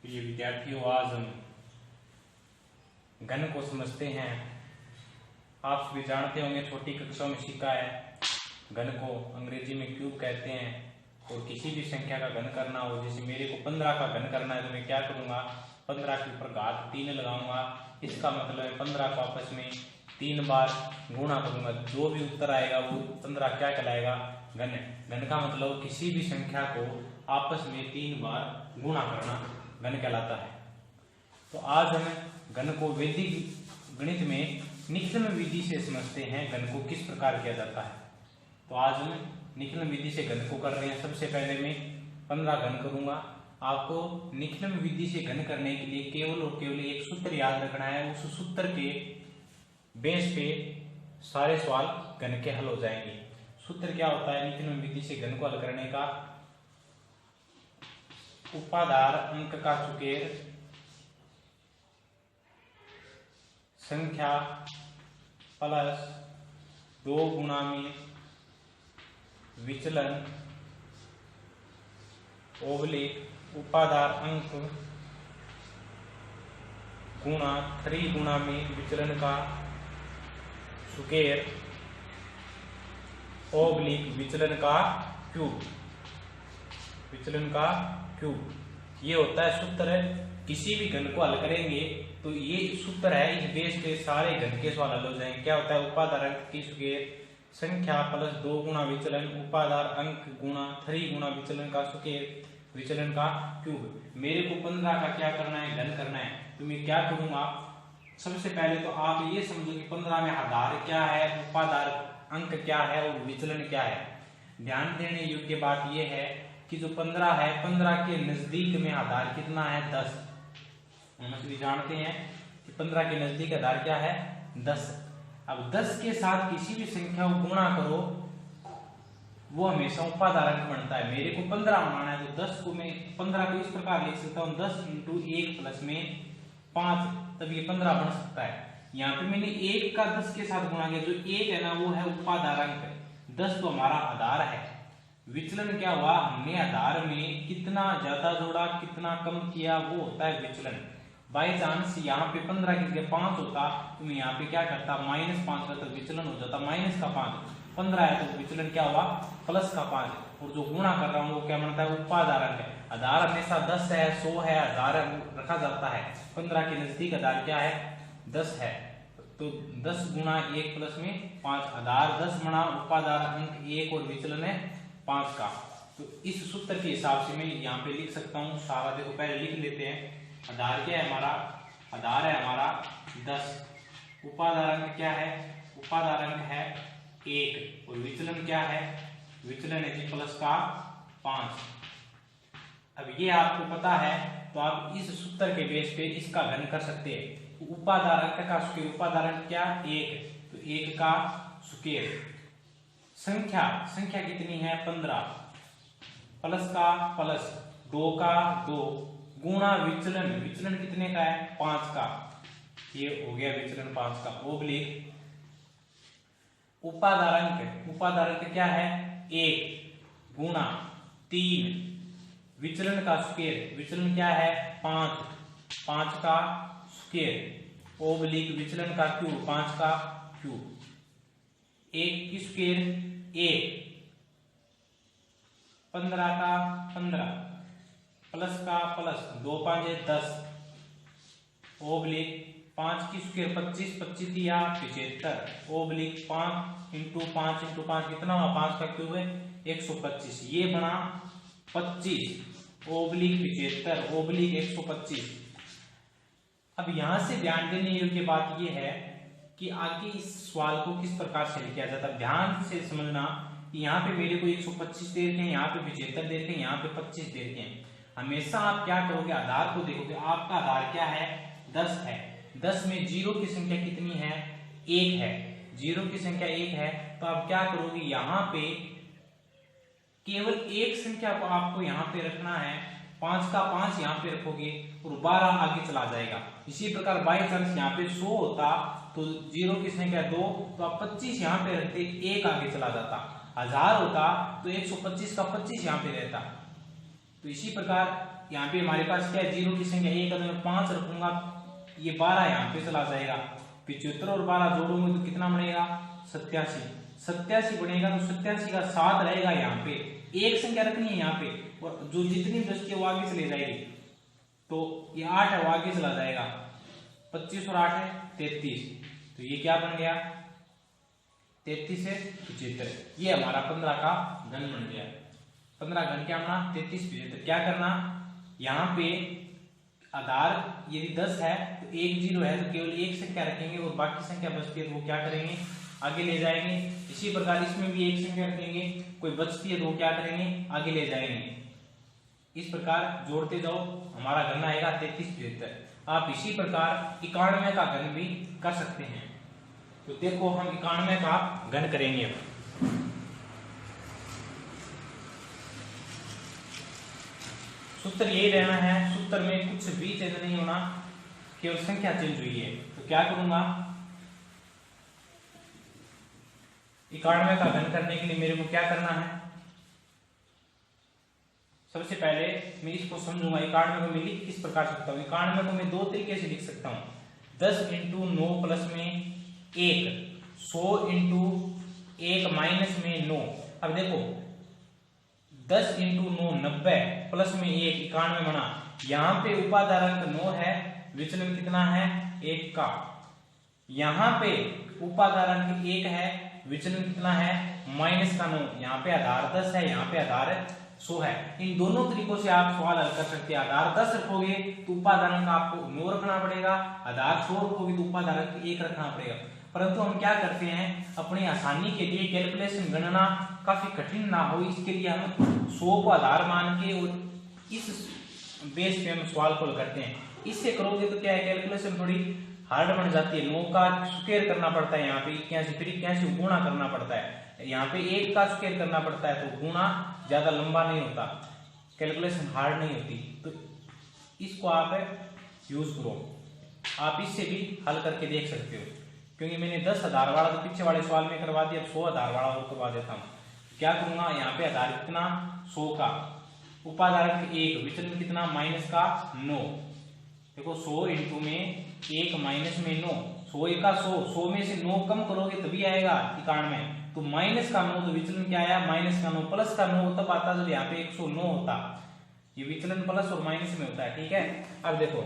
ये विद्यार्थियों, आज हम घन को समझते हैं। आप सभी जानते होंगे, छोटी कक्षाओं में सीखा है। घन को अंग्रेजी में क्यूब कहते हैं। और किसी भी संख्या का घन करना हो, जैसे मेरे को 15 का घन करना है तो मैं क्या करूंगा, 15 के ऊपर घात 3 लगाऊंगा। इसका मतलब है 15 को आपस में 3 बार गुणा करूंगा। जो भी उत्तर आएगा वो 15 क्या कहलाएगा, घन। घन का मतलब किसी भी संख्या को आपस में 3 बार गुणा करना घन कहलाता है। तो आज हम घन को वैदिक गणित में निखिलन विधि से समझते हैं, घन को किस प्रकार किया जाता है। तो आज हम निखिलन विधि से घन को कर रहे हैं। सबसे पहले मैं 15 घन करूंगा। आपको निखिलन विधि से घन करने के लिए केवल और केवल एक सूत्र याद रखना है। उस सूत्र के बेस पे सारे सवाल घन के हल हो जाएंगे। सूत्र क्या होता है निखिलन विधि से घन को हल करने का? उपाधार अंक का चुकेर संख्या प्लस 2 गुणा में विचलन ओब्लिक उपाधार अंक गुणा 3 गुणा में विचलन का सुकेर ओब्लिक विचलन का क्यूब। विचलन का क्यूब ये होता है सूत्र। किसी भी घन को हल करेंगे तो ये सूत्र है, इस बेस पे सारे घन के सवाल हल हो जाएंगे। क्या होता है, उपाधार अंक की सुकेर संख्या प्लस 2 गुणा विचलन उपाधार अंक गुणा 3 गुणा विचलन का सुकेर विचलन का क्यूब। मेरे को 15 का क्या करना है, घन करना है। तो मैं क्या करूंगा, सबसे पहले तो आप ये समझो कि 15 में आधार क्या है, उपाधार अंक क्या है और विचलन क्या है। ध्यान देने योग्य बात यह है कि जो 15 है, 15 के नजदीक में आधार कितना है, 10। हम सभी जानते हैं कि 15 के नजदीक आधार क्या है, 10। अब 10 के साथ किसी भी संख्या को गुणा करो, वो हमेशा उपाधार अंक बनता है। मेरे को 15 बनाना है तो 10 को मैं 15 को इस प्रकार लिख सकता हूँ, 10 × 1 प्लस में 5, तब ये 15 बन सकता है। यहाँ पे मैंने 1 का 10 के साथ गुणा किया, जो 1 है ना वो है उपाधार अंक, 10 तो हमारा आधार है। विचलन क्या हुआ, हमने आधार में कितना ज्यादा जोड़ा कितना कम किया, वो होता है विचलन। बाई चांस यहाँ पे 15 की जगह 5 होता तो मैं यहाँ पे क्या करता, -5 करता, विचलन हो जाता -5। 15 है तो विचलन क्या हुआ, +5। और जो गुणा कर रहा हूँ वो क्या बनता है, उपाधार अंक है। आधार हमेशा 10 है, 100 है, आधार रखा जाता है। 15 के नजदीक आधार क्या है, 10 है। तो 10 गुणा 1 प्लस में 5, आधार 10 बना उपाधार अंक 1 और विचलन है 5 का। तो इस सूत्र के हिसाब से मैं यहाँ पे लिख सकता हूँ सारा। देखो पहले लिख लेते हैं। आधार क्या है हमारा, आधार है हमारा 10, उपाधार अंक क्या है, उपाधार अंक है 1 और विचलन क्या है, विचलन है जी +5। अब ये आपको पता है तो आप इस सूत्र के बेस पे इसका घन कर सकते हैं। उपाधार अंक का सुकेर, उपाधार अंक क्या 1, तो 1 का सुकेर संख्या कितनी है 15, प्लस का प्लस 2 का 2 गुणा विचलन कितने का है 5 का, ये हो गया विचलन 5 का ओब्लिक उपाधार अंक क्या है 1 गुणा 3 विचलन का सुकेर, विचलन क्या है 5 का सुकेर ओब्लिक विचलन का क्यूब, 5 का क्यूब। 1 की सुकेर 1, 15 का 15 प्लस का प्लस 2 5 10 ओब्लिक 5 की सुकेर 25, 25 दिया 75 ओब्लिक 5 × 5 × 5 कितना हुआ, 5 का क्यूब है 125। ये बना 25 ओब्लिक 75 ओब्लिक 125। अब यहां से ध्यान देने योग्य बात यह है कि आगे इस सवाल को किस प्रकार से किया जाता है। ध्यान से समझना कि यहाँ पे मेरे को 125 दे रखे हैं, यहाँ पे 75 दे रखे हैं, यहाँ पे 25 दे रखे हैं। हमेशा आप क्या करोगे, आधार को देखोगे। आपका आधार क्या है, 10 है। 10 में 0 की संख्या कितनी है, 1 है। 0 की संख्या 1 है तो आप क्या करोगे, यहाँ पे केवल एक संख्या को आपको यहाँ पे रखना है, 5 का 5 यहाँ पे रखोगे और 12 आगे चला जाएगा। इसी प्रकार बाई चांस यहाँ पे 100 होता तो 0 की संख्या 2, तो आप 25 यहाँ पे रखते, 1 आगे चला जाता। 1000 होता तो 125 का 25 यहाँ पे रहता। तो तो इसी प्रकार यहाँ पे हमारे पास क्या है, 0 की संख्या 1 है तो मैं 5 रखूंगा, ये 12 यहाँ पे चला जाएगा। 75 और 12 जोड़ूंगे तो कितना बनेगा, 87। 87 बनेगा तो 87 का 7 रहेगा यहाँ पे, एक संख्या रखनी है यहाँ पे, और जो जितनी बचती है वो आगे चले जाएगी। तो ये 8 है वो आगे चला जाएगा, 25 और 8 है 33, तो ये क्या बन गया, 33 से 75। ये हमारा 15 का घन बन गया। 15 घन क्या बना, 33 75। क्या करना, यहाँ पे आधार यदि 10 है तो 1 0 है तो केवल एक संख्या रखेंगे और बाकी संख्या बचती है तो वो क्या करेंगे, आगे ले जाएंगे। इसी प्रकार इसमें भी एक संख्या रखेंगे, कोई बचती है तो वो क्या करेंगे, आगे ले जाएंगे। इस प्रकार जोड़ते जाओ, हमारा घन आएगा 33 75। आप इसी प्रकार 91 का घन भी कर सकते हैं। तो देखो हम 91 का घन करेंगे। सूत्र यही रहना है, सूत्र में कुछ भी चेंज नहीं होना, केवल संख्या चेंज हुई है। तो क्या करूंगा, 91 का घन करने के लिए मेरे को क्या करना है, सबसे पहले मैं इसको समझूंगा। 91 को मैं लिख किस प्रकार सकता हूँ, 91 को मैं दो तरीके से लिख सकता हूँ। 10 इंटू 9 प्लस में 1, 100 इंटू 1 माइनस में 9। अब देखो 10 इंटू 9 90 प्लस में 1 91 बना। यहाँ पे उपाधारांक 9 है, विचलन कितना है 1 का। यहाँ पे उपाधारांक 1 है, विचलन कितना है माइनस का 9। यहाँ पे आधार 10 है, यहाँ पे आधार 100 है। इन दोनों तरीकों से आप सवाल हल कर सकते हैं। आधार 10 रखोगे तो उपाधारांक आपको 9 रखना पड़ेगा, आधार 100 रखोगे तो उपाधारांक 1 रखना पड़ेगा। परंतु हम क्या करते हैं, अपनी आसानी के लिए कैलकुलेशन गणना काफी कठिन ना हो इसके लिए हम 100 को आधार मान के और इस बेस पे हम सवाल को हल करते हैं। इससे करोगे तो क्या है, कैलकुलेशन थोड़ी हार्ड बन जाती है। 9 का स्क्वायर करना पड़ता है, यहाँ पे 81, फिर 81 गुणा करना पड़ता है, यहाँ पे 1 का स्क्वायर करना पड़ता है, तो गुणा ज्यादा लंबा नहीं होता, कैलकुलेशन हार्ड नहीं होती। तो इसको आप यूज करो, आप इससे भी हल करके देख सकते हो। क्योंकि मैंने 10 आधार वाला तो पीछे वाले सवाल में करवा दिया, अब 100 आधार वाला और करवा देता हूँ। क्या करूंगा, यहाँ पे आधार कितना 100 का, उपाधारक 1, विचलन कितना माइनस का 9। देखो 100 इंटू में 1 माइनस में 9, 100 1 100 में से 9 कम करोगे तभी आएगा 91। तो माइनस का 9, तो विचलन क्या आया माइनस का 9। प्लस का 9 तब आता जब यहाँ पे 109 होता। ये विचलन प्लस और माइनस में होता है, ठीक है। अब देखो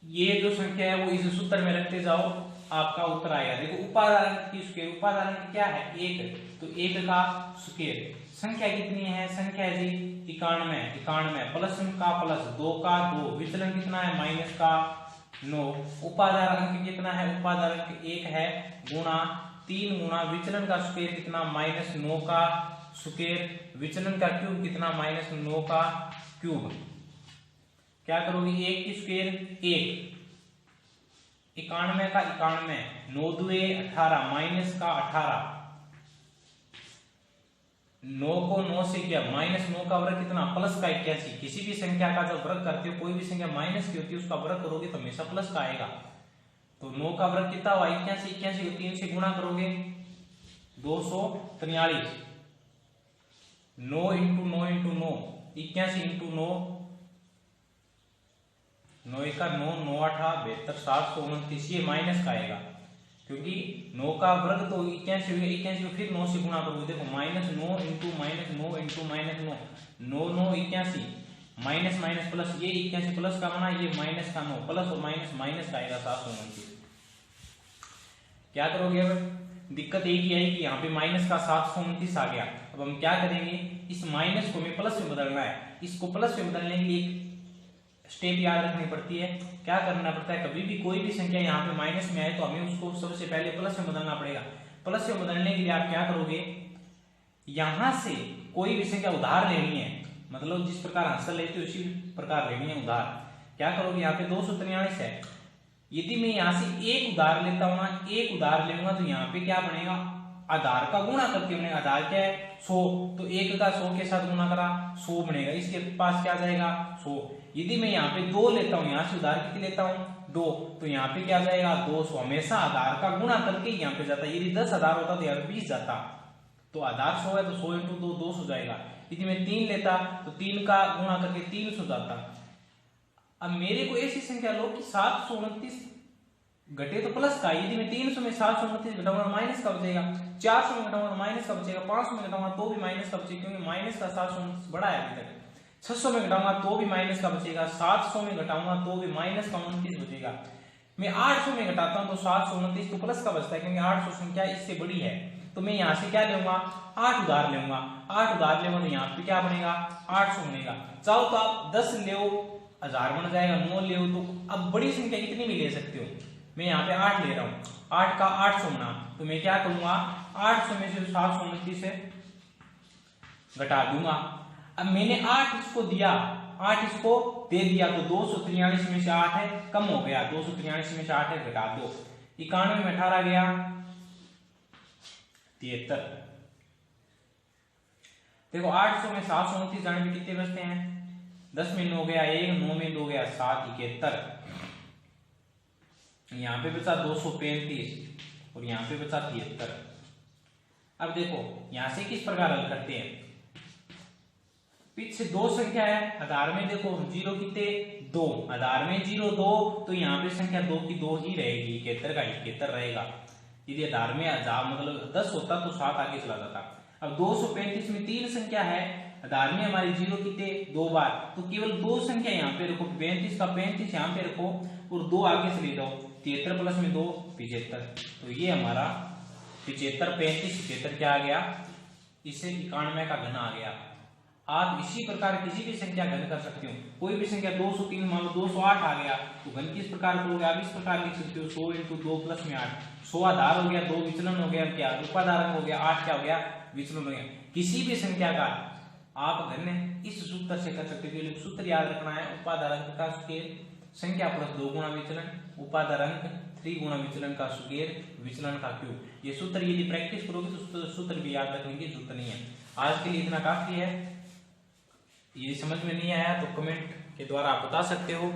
ये जो संख्या है वो इस सूत्र में रखते जाओ, आपका उत्तर आएगा। देखो उपाधारांक की स्क्वायर, उपाधारांक क्या है 1, तो 1 का स्क्वायर। संख्या कितनी है, संख्या है जी 91, प्लस का प्लस 2 का 2, विचलन कितना है माइनस का 9। उपाधारांक कितना है, उपाधारांक 1 है, गुणा 3 गुणा विचलन का स्क्वायर कितना माइनस 9 का स्क्वायर, विचलन का क्यूब कितना माइनस 9 का क्यूब। क्या करोगे, 1 की स्क्वायर 1, 91 का 91, 9 दुए 18 माइनस का 18, 9 को 9 से किया माइनस 9 का वर्ग कितना प्लस का 81। किसी भी संख्या का जब वर्ग करते हो, कोई भी संख्या माइनस की होती है उसका वर्ग करोगे तो हमेशा प्लस का आएगा। तो 9 का वर्ग कितना हुआ 81, 81 को 3 से गुणा करोगे 243। 9 इंटू 9 इंटू 9, 81 इंटू 9, 9 1 9, 9 8 72, 729। ये माइनस का आएगा क्योंकि 9 का वर्ग तो 81 हो गया, 81 को फिर 9 से गुणा करोगे। देखो minus 9 into minus 9 into minus 9, 9 9 81, minus minus plus, ये 81 प्लस का बना, ये माइनस का 9, प्लस और माइनस माइनस का आएगा 729। क्या करोगे, अब दिक्कत एक ही है कि यहाँ पे माइनस का 729 आ गया। अब हम क्या करेंगे, इस माइनस को हमें प्लस में बदलना है। इसको प्लस में बदलने के लिए एक स्टेप याद रखनी पड़ती है। क्या करना पड़ता है, कभी भी कोई भी संख्या यहाँ पे माइनस में आए तो हमें उसको सबसे पहले प्लस में बदलना पड़ेगा। प्लस में बदलने के लिए आप क्या करोगे, यहां से कोई भी संख्या उधार लेनी है, मतलब जिस प्रकार हासिल लेते हो उसी प्रकार लेनी है उधार। क्या करोगे, यहाँ पे 243 है, यदि मैं यहाँ से एक उधार लेता हूँ ना, एक उधार लेऊंगा तो यहाँ पे क्या बनेगा, आधार का गुणा करके बनेगा। आधार क्या है 100, तो 1 का 100 के साथ गुणा करा 100 बनेगा, इसके पास क्या जाएगा 100। यदि मैं यहाँ पे 2 लेता हूँ, यहाँ से उधार कितनी लेता हूँ 2, तो यहाँ पे क्या जाएगा 200। हमेशा आधार का गुणा करके यहाँ पे जाता है। यदि 10 आधार होता तो यहाँ पे 20 जाता, तो आधार 100 है तो 100 इंटू 2 200 हो जाएगा। यदि मैं 3 लेता तो 3 का गुणा करके 300 जाता। अब मेरे को ऐसी संख्या लो कि 729 घटे तो प्लस का, यदि मैं 300 में 729 घटाऊंगा माइनस का बचेगा, 400 में घटाऊंगा माइनस का बचेगा, 500 में घटाऊंगा तो भी माइनस का बचेगा क्योंकि माइनस का 729 बड़ा है अभी तक, 600 में घटाऊंगा तो भी माइनस का बचेगा, 700 में घटाऊंगा तो भी माइनस का 29 बचेगा। मैं 800 में घटाता हूं तो 729 तो प्लस का बचता है क्योंकि 800 संख्या इससे बड़ी है। तो मैं यहाँ से क्या लूंगा 8 उधार लूंगा, 8 उधार लूंगा तो यहाँ पे क्या बनेगा 800 बनेगा। चाहो तो आप 10 ले 1000 बन जाएगा, 9 ले तो अब बड़ी संख्या कितनी भी ले सकते हो। मैं यहाँ पे 8 ले रहा हूँ, 8 का 800 बना तो मैं क्या करूंगा 800 में से 729 से घटा दूंगा। अब मैंने 8 इसको दिया, 8 इसको दे दिया तो 243 में से 8 है कम हो गया, 243 में से 8 है घटा दो, 91 में 18 गया 73। देखो 800 में 729 जाने में कितने बचते हैं, 10 में 9 गया 1, 9 में 2 गया 7, 71। यहाँ पे बचा 235 और यहाँ पे बचा 73। अब देखो यहां से किस प्रकार हल करते हैं, पीछे दो संख्या है, आधार में देखो जीरो कितने 2, आधार में 0 2 तो यहाँ पे संख्या 2 की 2 ही रहेगी, 71 का 71 रहेगा। यदि आधार में हजार मतलब 10 होता तो 7 आगे चला जाता। अब 235 में 3 संख्या है, आधार में हमारी 0 कितने 2 बार, तो केवल 2 संख्या यहाँ पे रखो, 35 का 35 यहाँ पे रखो और 2 आगे चले जाओ, 73 प्लस में 2 75। तो ये हमारा 75 35 75 क्या आ गया, इससे 91 का घन आ गया। आप इसी प्रकार किसी भी संख्या घन कर सकते हो, कोई भी संख्या 203 मान लो 208 आ गया तो घन किस प्रकार करोगे आप इस प्रकार लिख सकते हो 100 इंटू 2 प्लस में 8, 100 आधार हो गया, 2 विचलन हो गया, क्या उपाधारक हो गया, 8 क्या हो गया विचलन हो गया। किसी भी संख्या का आप घन इस सूत्र से कर सकते हो, सूत्र याद रखना है उपाधारक का स्केल संख्या प्लस 2 गुणा विचलन, उपाधारक 3 गुणा विचलन का स्क्वायर विचलन का क्यूब। ये सूत्र यदि प्रैक्टिस करोगे तो सूत्र भी याद रखने की जरूरत नहीं है। आज के लिए इतना काफी है। ये समझ में नहीं आया तो कमेंट के द्वारा आप बता सकते हो।